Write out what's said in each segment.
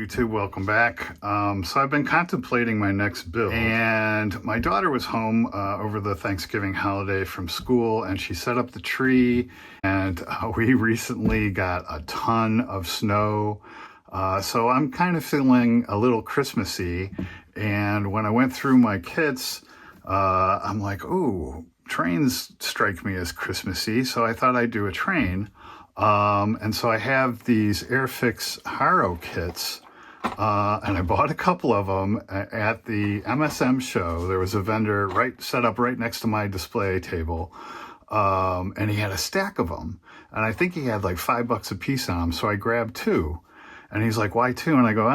YouTube, welcome back. So I've been contemplating my next build, and my daughter was home over the Thanksgiving holiday from school, and she set up the tree, and we recently got a ton of snow. So I'm kind of feeling a little Christmassy, and when I went through my kits, I'm like, ooh, trains strike me as Christmassy, so I thought I'd do a train. And so I have these Airfix Haro kits, and I bought a couple of them at the MSM show. There was a vendor set up right next to my display table, and he had a stack of them, and I think he had like $5 a piece on them, so I grabbed two. And he's like, why two? And I go,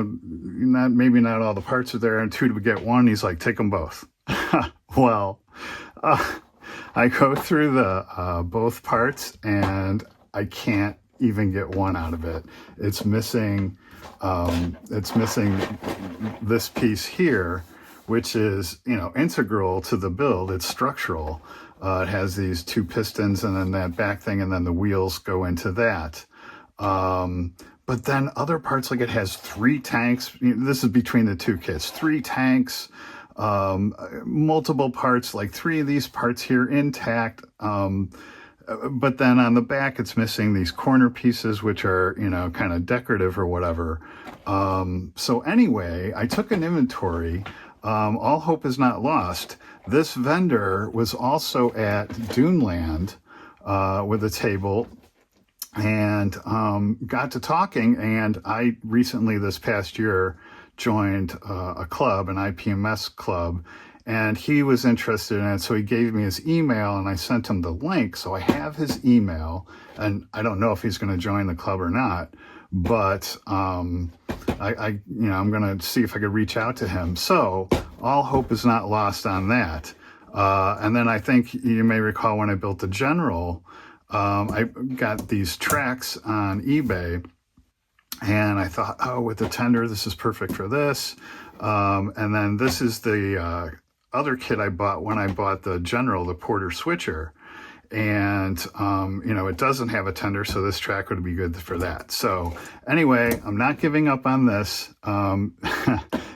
maybe not all the parts are there, and two to get one. He's like, take them both. Well, I go through the both parts, and I can't even get one out of it. It's missing this piece here, which is, integral to the build. It's structural. It has these two pistons and then that back thing, and then the wheels go into that. But then other parts, like it has 3 tanks. This is between the two kits, 3 tanks. Multiple parts, like 3 of these parts here intact, but then on the back it's missing these corner pieces, which are kind of decorative or whatever. So anyway, I took an inventory. All hope is not lost. This vendor was also at Duneland with a table, and got to talking, and I recently, this past year, joined a club, an IPMS club, and he was interested in it, so he gave me his email, and I sent him the link. So I have his email, and I don't know if he's going to join the club or not, but I'm going to see if I could reach out to him. So all hope is not lost on that. And then I think you may recall when I built the General, I got these tracks on eBay, and I thought, oh, with the tender, this is perfect for this. And then this is the other kit I bought when I bought the General, the Porter Switcher. And, it doesn't have a tender, so this track would be good for that. So anyway, I'm not giving up on this.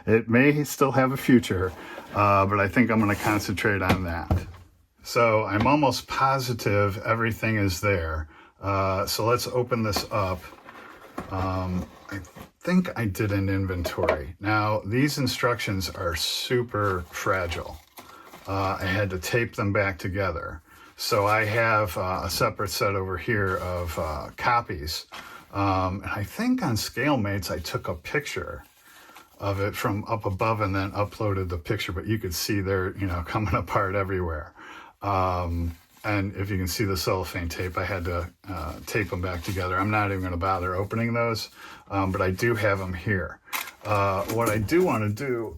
It may still have a future, but I think I'm going to concentrate on that. So I'm almost positive everything is there. So let's open this up. I think I did an inventory. Now, these instructions are super fragile. I had to tape them back together. So I have a separate set over here of copies. And I think on ScaleMates, I took a picture of it from up above and then uploaded the picture, but you could see they're, coming apart everywhere. And if you can see the cellophane tape, I had to tape them back together. I'm not even going to bother opening those, but I do have them here. What I do want to do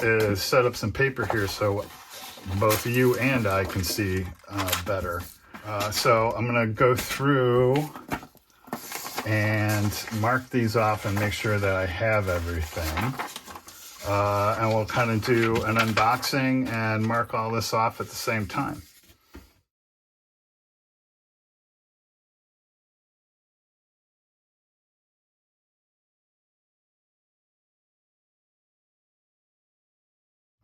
is set up some paper here so both you and I can see better. So I'm going to go through and mark these off and make sure that I have everything. And we'll kind of do an unboxing and mark all this off at the same time.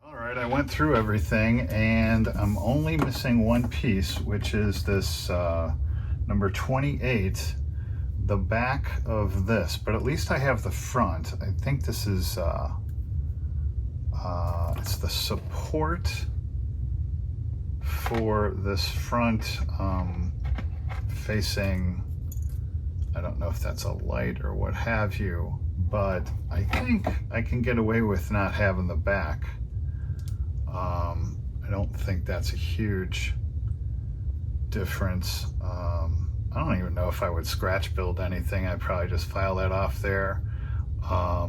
All right, I went through everything, and I'm only missing one piece, which is this number 28, the back of this, but at least I have the front. I think this is, it's the support for this front facing, I don't know if that's a light or what have you, but I think I can get away with not having the back. I don't think that's a huge difference. I don't even know if I would scratch build anything. I'd probably just file that off there,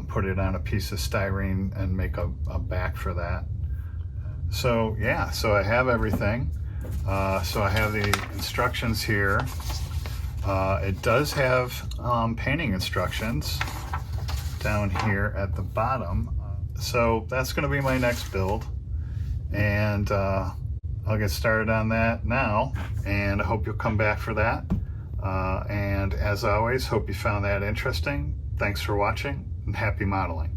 put it on a piece of styrene and make a back for that. So yeah, so I have everything. So I have the instructions here. It does have painting instructions down here at the bottom. So that's going to be my next build. And I'll get started on that now, and I hope you'll come back for that. And as always, hope you found that interesting. Thanks for watching. and happy modeling.